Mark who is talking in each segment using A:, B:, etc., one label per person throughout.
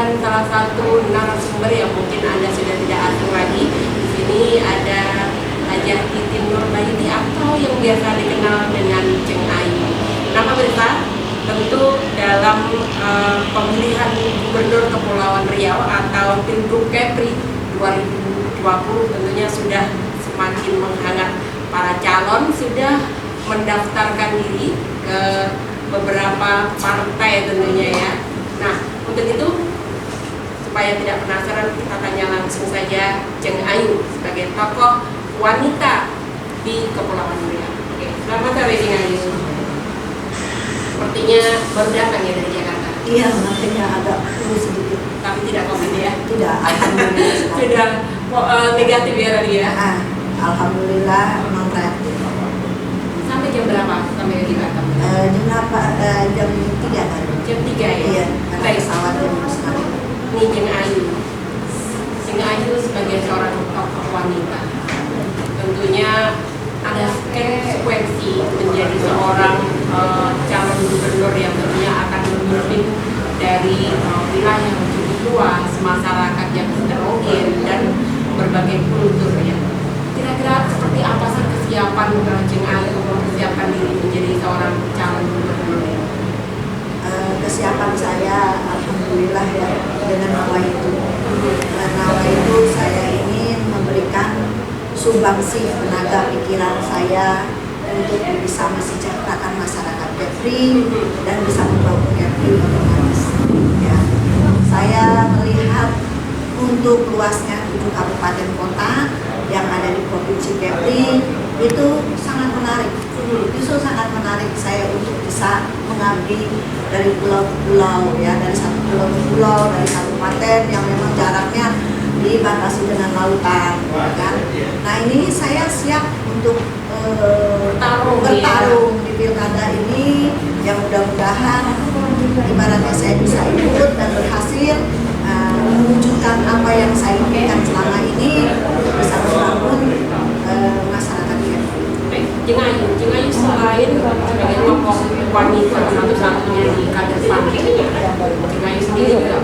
A: dengan salah satu narasumber yang mungkin Anda sudah tidak asing lagi. Di sini ada Hajah Titin Nurbaiti atau yang biasa dikenal dengan Ceng Ayu. Nah pemirsa, tentu dalam pemilihan Gubernur Kepulauan Riau atau Pilgub Kepri 2020 tentunya sudah semakin menghangat. Para calon sudah mendaftarkan diri ke beberapa partai tentunya ya. Nah untuk itu supaya tidak penasaran, kita tanya langsung saja Ceng Ayu sebagai tokoh wanita di Kepulauan Riau. Oke, selamat sore Ceng Ayu. Sepertinya baru datang ya dari Jakarta.
B: Iya, makanya agak flu sedikit.
A: Tapi tidak COVID ya?
B: Tidak, alhamdulillah.
A: Sudah negatif ya tadi ya?
B: Alhamdulillah non reaktif.
A: Sampai jam berapa sampai ke Jakarta?
B: Jam berapa? Jam 3 kan?
A: Jam 3 ya?
B: Iya, karena
A: Baik.
B: pesawat jam 9.
A: Ini Ceng Ayu. Ceng Ayu sebagai seorang tokoh wanita, tentunya ada konsekuensi menjadi seorang calon gubernur yang tentunya akan memimpin dari wilayah yang cukup luas, masyarakat yang heterogen dan berbagai kultur ya. Kira-kira seperti apa sih kesiapan Ceng Ayu mempersiapkan diri menjadi seorang calon gubernur ya?
B: Kesiapan saya, alhamdulillah ya, dengan nawa itu. Nawa itu saya ingin memberikan sumbangsi tenaga pikiran saya untuk bisa mesejahterakan masyarakat Kepri dan bisa membangun Kepri otomatis. Ya. Saya melihat untuk luasnya 7 kabupaten kota yang ada di Provinsi Kepri itu sangat menarik. Justru sangat menarik saya untuk bisa mengabdi dari pulau ke pulau ya, dari satu pulau ke pulau, dari kabupaten yang memang jaraknya dibatasi dengan lautan, kan? Nah ini saya siap untuk bertarung di pilkada ini, yang mudah-mudahan ibaratnya saya bisa ikut dan berhasil mewujudkan apa yang saya inginkan selama ini, bisa membangun masyarakat ini.
A: Ceng Ayu selain sebagai tokoh wanita satu-satunya di kader partai, Ceng Ayu sendiri juga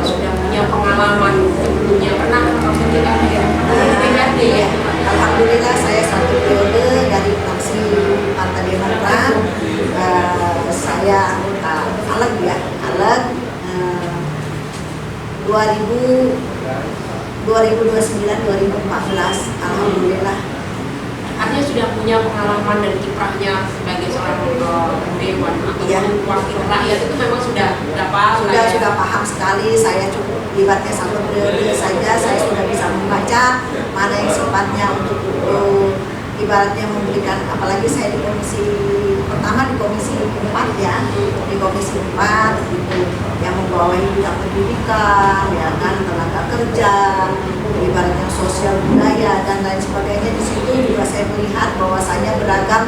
A: sudah punya pengalaman sebelumnya, pernah masuk di DPRD ya?
B: Alhamdulillah saya satu periode dari fraksi Partai Demokrat, saya anggota ALEG ya, ALEG 2029-2014, alhamdulillah.
A: Artinya sudah punya pengalaman dan kiprahnya sebagai seorang dewan atau wakil rakyat itu memang sudah paham lah ya?
B: Sudah paham sekali. Saya cukup ibaratnya satu periode saja saya sudah bisa membaca mana yang sifatnya untuk ibaratnya memberikan, apalagi saya di komisi pertama, di komisi 4 ya, di komisi 4 itu yang membawahi bidang pendidikan ya kan, tenaga kerja, ibaratnya sosial budaya dan lain sebagainya. Di situ juga saya melihat bahwasanya beragam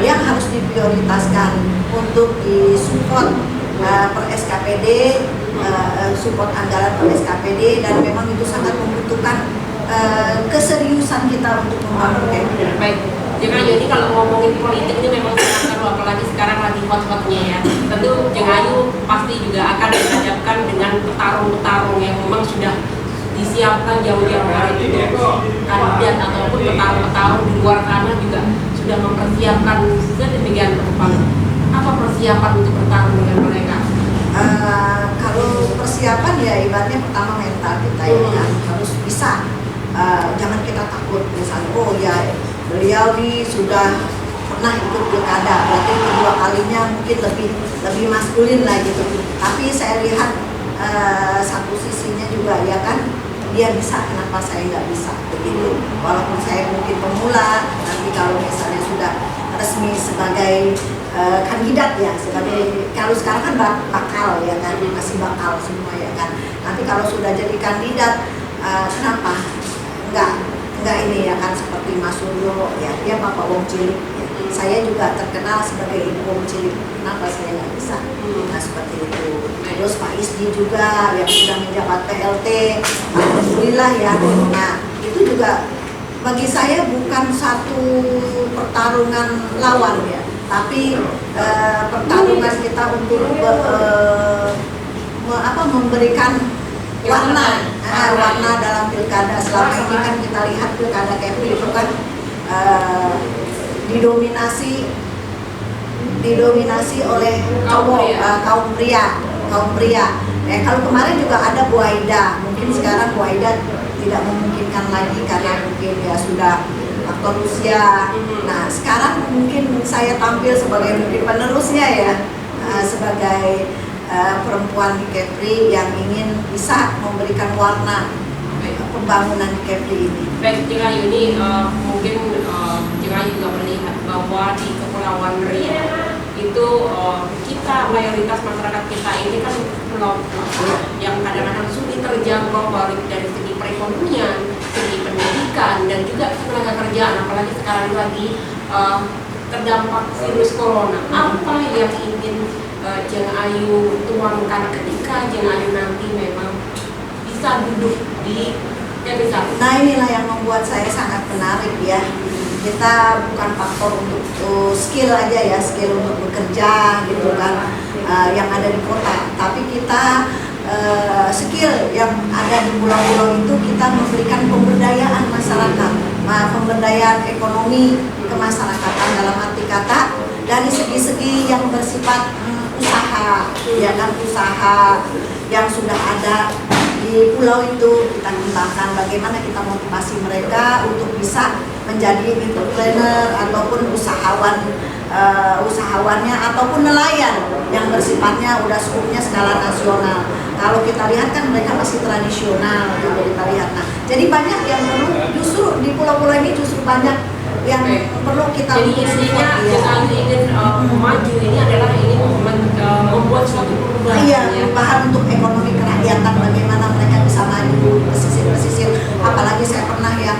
B: yang harus diprioritaskan untuk disupport per SKPD, support anggaran per SKPD, dan memang itu sangat membutuhkan keseriusan kita untuk membangun Kepri.
A: Baik, Ceng Ayu ini kalau ngomongin politik ini memang sangat seru, apalagi sekarang lagi hot-hotnya ya. Tentu Ceng Ayu pasti juga akan dihadapkan dengan petarung-petarung yang memang sudah disiapkan jauh-jauh hari itu. Kandidat ataupun petarung-petarung di luar sana juga sudah mempersiapkan sedemikian rupa. Apa persiapan untuk bertarung dengan mereka?
B: Kalau persiapan ya ibaratnya pertama mental kita ya kan, harus bisa. Jangan kita takut misalnya, oh ya beliau nih sudah pernah ikut pilkada, berarti kedua kalinya mungkin lebih maskulin lah gitu. Tapi saya lihat satu sisinya juga ya kan, dia bisa, kenapa saya nggak bisa begitu. Walaupun saya mungkin pemula, nanti kalau misalnya sudah resmi sebagai kandidat ya, sebagai, kalau sekarang kan bakal ya kan, masih bakal semua ya kan. Nanti kalau sudah jadi kandidat, kenapa enggak ini ya kan, seperti Mas Suryo ya, dia Bapak Wong Cilik ya. Saya juga terkenal sebagai Ibu Wong Cilik, kenapa saya nggak bisa? Nah seperti itu. Terus Pak Isdi juga yang sudah menjabat PLT, alhamdulillah ya. Nah itu juga bagi saya bukan satu pertarungan lawan ya, tapi pertarungan kita untuk memberikan warna
A: Warna.
B: warna dalam pilkada. Selama ini kan kita lihat pilkada Kepri itu kan didominasi oleh kaum pria. Kalau kemarin juga ada Bu Aida, mungkin sekarang Bu Aida tidak memungkinkan lagi karena mungkin ya sudah faktor usia. Nah sekarang mungkin saya tampil sebagai mungkin penerusnya ya, sebagai perempuan di Kepri yang ingin bisa memberikan warna pembangunan di Kepri ini.
A: Baik, Cing Ayu ini mungkin Cing Ayu juga melihat bahwa di Kepulauan Riau itu kita mayoritas masyarakat kita ini kan pulau yang kadang-kadang sulit terjangkau baik dari segi perekonomian, segi pendidikan dan juga tenaga kerjaan, apalagi sekarang lagi terdampak virus corona. Apa yang ingin Cing Ayu tuangkan ketika Cing Ayu nanti memang bisa duduk di Kepri?
B: Nah inilah yang membuat saya sangat menarik ya. Kita bukan faktor untuk skill aja ya, skill untuk bekerja gitu kan, yang ada di kota, tapi kita skill yang ada di pulau-pulau itu kita memberikan pemberdayaan masyarakat, pemberdayaan ekonomi kemasyarakatan dalam arti kata dari segi-segi yang bersifat usaha, ya kan, usaha yang sudah ada di pulau itu kita kembangkan, bagaimana kita motivasi mereka untuk bisa menjadi entrepreneur ataupun usahawannya ataupun nelayan yang bersifatnya udah skupnya skala nasional. Kalau kita lihat kan mereka masih tradisional gitu kita lihat. Nah, jadi banyak yang perlu, justru di pulau-pulau ini justru banyak yang perlu kita.
A: Jadi intinya kita ingin maju ini adalah ini membuat suatu perubahan.
B: Iya, perubahan untuk ekonomi kerakyatan, bagaimana mereka bisa maju pesisir-pesisir. Apalagi saya pernah ya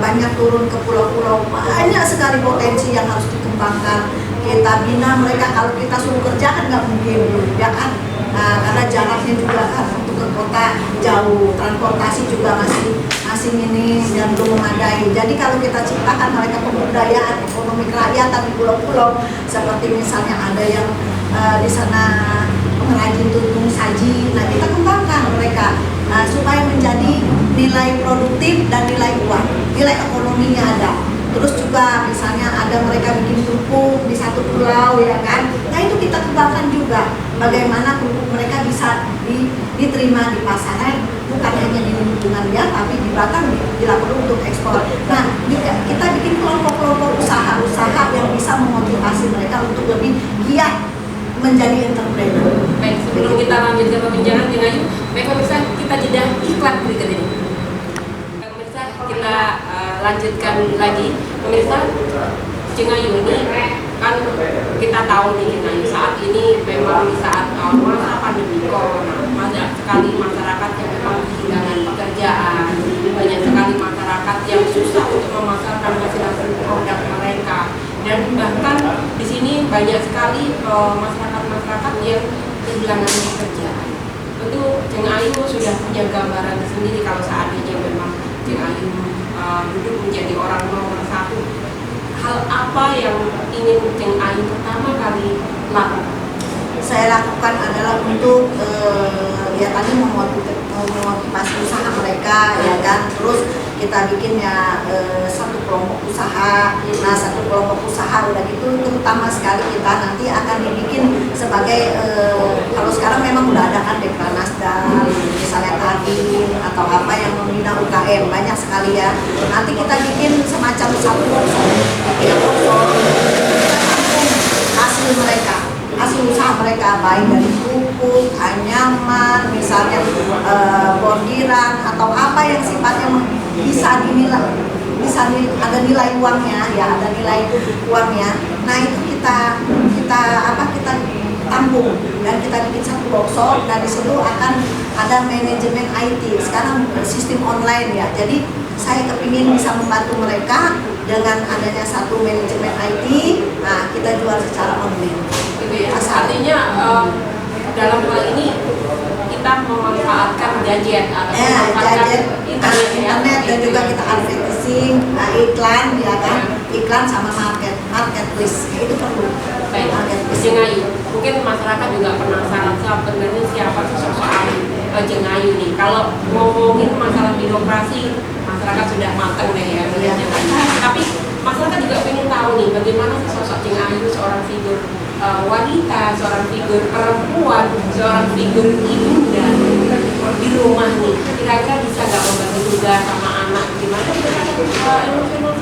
B: banyak turun ke pulau-pulau, banyak sekali potensi yang harus dikembangkan. Kita bina mereka, kalau kita suruh kerja kan nggak mungkin, ya kan? Nah, karena jaraknya juga kan untuk ke kota jauh, transportasi juga masih minim dan belum memadai. Jadi kalau kita ciptakan mereka pemberdayaan ekonomi kerakyatan di pulau-pulau, seperti misalnya ada yang di sana pengrajin tutung saji, nah kita kembangkan mereka supaya menjadi nilai produktif dan nilai uang, nilai ekonominya ada. Terus juga misalnya ada mereka bikin kerupuk di satu pulau ya kan, nah itu kita kembangkan juga bagaimana kerupuk mereka bisa diterima di pasaran, bukan hanya di lingkungan dia tapi di Batam bila perlu untuk ekspor. Nah kita bikin kelompok-kelompok usaha-usaha yang bisa memotivasi mereka untuk lebih giat menjadi entrepreneur.
A: Baik, sebelum kita lanjutkan perbincangan Cing Ayu, baik pemirsa, kita jeda iklan berikut ini. Pemirsa, kita lanjutkan lagi. Pemirsa, Cing Ayu ini kan kita tahu nih Cing Ayu saat ini memang di saat masa pandemi corona banyak sekali masyarakat yang memang kehilangan pekerjaan, banyak sekali masyarakat yang susah untuk memasarkan hasil produk mereka, dan bahkan di sini banyak sekali masyarakat yang kehilangan pekerjaan. Tentu Cing Ayu sudah punya gambaran sendiri kalau seandainya memang Cing Ayu duduk menjadi orang nomor satu. Hal apa yang ingin Cing Ayu pertama kali lakukan?
B: Saya lakukan adalah untuk ya tadi memotivasi usaha mereka ya kan, terus kita bikin ya satu kelompok usaha. Nah satu kelompok usaha udah gitu terutama sekali kita nanti akan dibikin sebagai kalau sekarang memang udah ada kan Dekranasda misalnya Kadin atau apa yang membina UKM banyak sekali ya, nanti kita bikin semacam satu hasil mereka, hasil usaha mereka baik dari pupuk, anyaman, misalnya bordiran atau apa yang sifatnya bisa dinilai, ada nilai uangnya ya, ada nilai uangnya. Nah itu kita tampung dan kita bikin satu workshop, dan di situ akan ada manajemen IT. Sekarang sistem online ya, jadi saya kepingin bisa membantu mereka dengan adanya satu manajemen IT. Nah kita jual secara online.
A: Artinya dalam hal ini kita memanfaatkan gadget atau
B: gadget,
A: internet
B: dan juga kita advertising, iklan ya kan, iklan sama marketplace itu perlu.
A: Baik,
B: marketplace.
A: Cing Ayu, mungkin masyarakat juga penasaran sebenarnya siapa sosok Jeng Ayu nih. Kalau ngomongin masalah birokrasi, masyarakat sudah matang deh ya melihatnya tadi. Tapi masyarakat juga ingin tahu nih bagaimana sosok Jeng Ayu, seorang figur wanita, seorang figur perempuan, seorang figur ibunda di rumah nih. Kira-kira bisa nggak membantu juga sama anak? Gimana emosional?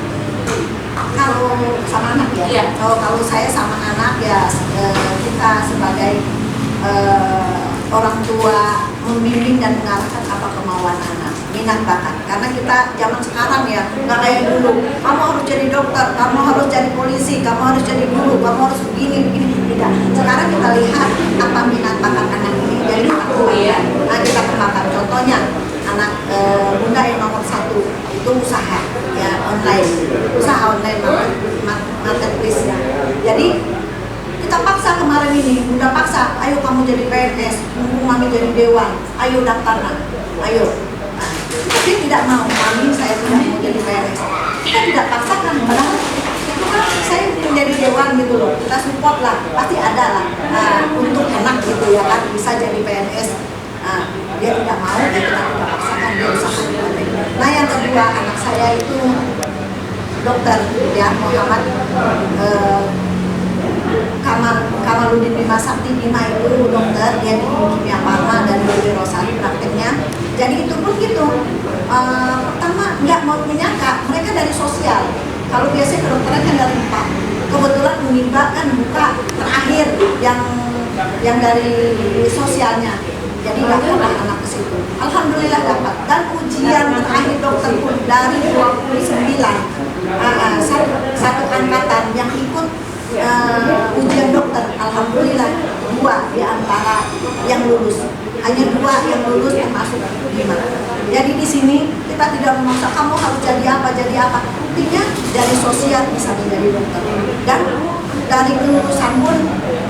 B: Kalau sama anak ya,
A: Iya.
B: kalau saya sama anak ya kita sebagai orang tua membimbing dan mengarahkan apa kemauan anak, minat bakat. Karena kita zaman sekarang ya nggak kayak dulu. Kamu harus jadi dokter, kamu harus jadi polisi, kamu harus jadi guru, kamu harus begini. Tidak. Sekarang kita lihat apa minat bakat anak ini. Jadi kita kembangkan. Contohnya anak bunda yang nomor 1 itu usaha ya online, marketplace ya. Jadi kita paksa kemarin ini, bunda paksa, ayo kamu jadi PNS, mami jadi dewan, ayo daftar nak, ayo. Nah, tapi tidak mau, mami saya tidak mau jadi PNS. Kita tidak paksakan, padahal itu kan saya menjadi dewan gitu loh. Kita support lah, pasti ada lah untuk anak gitu ya kan, bisa jadi PNS. Dia tidak mau, ya kita tidak paksakan, dia usaha. Nah yang kedua, anak saya itu dokter ya, Muhammad Kamaludin Bima Sakti Bima itu dokter, dia di Kimia Farma dan di Rosari prakteknya. Jadi itu pun gitu, pertama nggak mau menyangka mereka dari sosial. Kalau biasanya kedokteran kan dari IPA, kebetulan Unimba kan buka terakhir yang dari sosialnya. Jadi dapatlah anak ke situ. Alhamdulillah dapat. Dan ujian terakhir dokter pun dari 29 satu angkatan yang ikut ujian dokter, alhamdulillah 2 di antara yang lulus. Hanya 2 yang lulus termasuk 5. Jadi di sini kita tidak memaksa kamu harus jadi apa. Intinya dari sosial bisa menjadi dokter. Dan dari kelulusan pun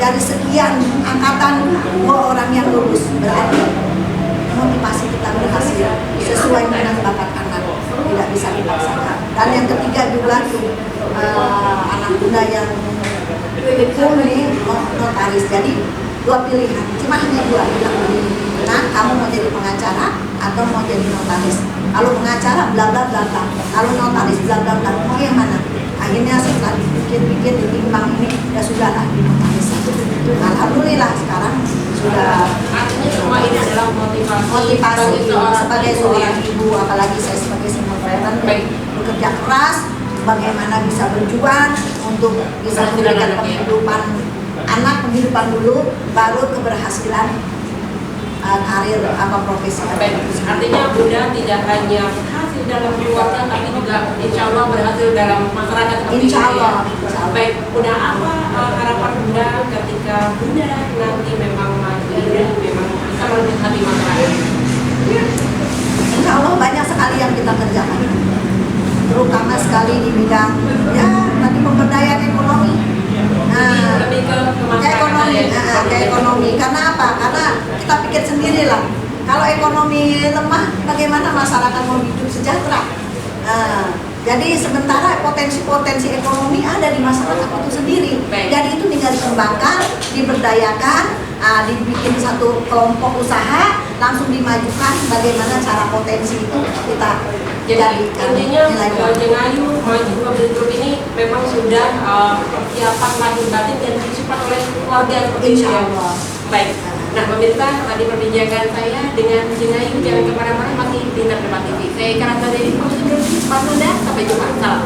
B: dari sekian angkatan 2 orang yang lulus, berarti motivasi kita berhasil sesuai dengan bakat anak, tidak bisa dipaksakan. Dan yang ketiga juga anak muda yang full nih notaris. Jadi 2 pilihan, cuma hanya 2 bilang nah kamu mau jadi pengacara atau mau jadi notaris. Kalau pengacara bla bla bla bla, kalau notaris bla bla bla, mau yang mana? Akhirnya setelah dipikir-pikir ditimbang ini ya sudahlah di notaris. Alhamdulillah sekarang sudah.
A: Artinya semua ini adalah motivasi
B: sebagai seorang ibu, apalagi saya sebagai single parent bekerja keras, bagaimana bisa berjuang untuk bisa memberikan penghidupan anak, penghidupan dulu, baru keberhasilan karir profesi.
A: Artinya Bunda tidak hanya berhasil dalam keluarga, tapi juga insya Allah berhasil dalam masyarakat.
B: Insya Allah.
A: Baik, Bunda, apa harapan Bunda ketika Bunda nanti memang maju ini memang bisa merebut hati masyarakat?
B: Insya Allah banyak sekali yang kita kerjakan, terutama sekali di bidang ya tadi pemberdayaan ekonomi.
A: Lebih ke
B: ekonomi. Karena apa? Karena kita pikir sendiri lah. Kalau ekonomi lemah, bagaimana masyarakat mau hidup sejahtera? Jadi sementara potensi-potensi ekonomi ada di masyarakat itu sendiri. Jadi itu tinggal dikembangkan, diberdayakan, dibikin satu kelompok usaha, langsung dimajukan. Bagaimana cara potensi itu kita
A: jadi intinya Jeng Ayu maju ke grup ini memang sudah persiapan lahir batin dan disupport oleh keluarga seperti itu.
B: Insya Allah.
A: Baik. Nah, pemirsa, tadi perbincangan saya dengan Jeng Ayu, jangan kemana-mana, masih di Debat TV. Saya Karanta dari Pak Sunda, sampai jumpa. Salam.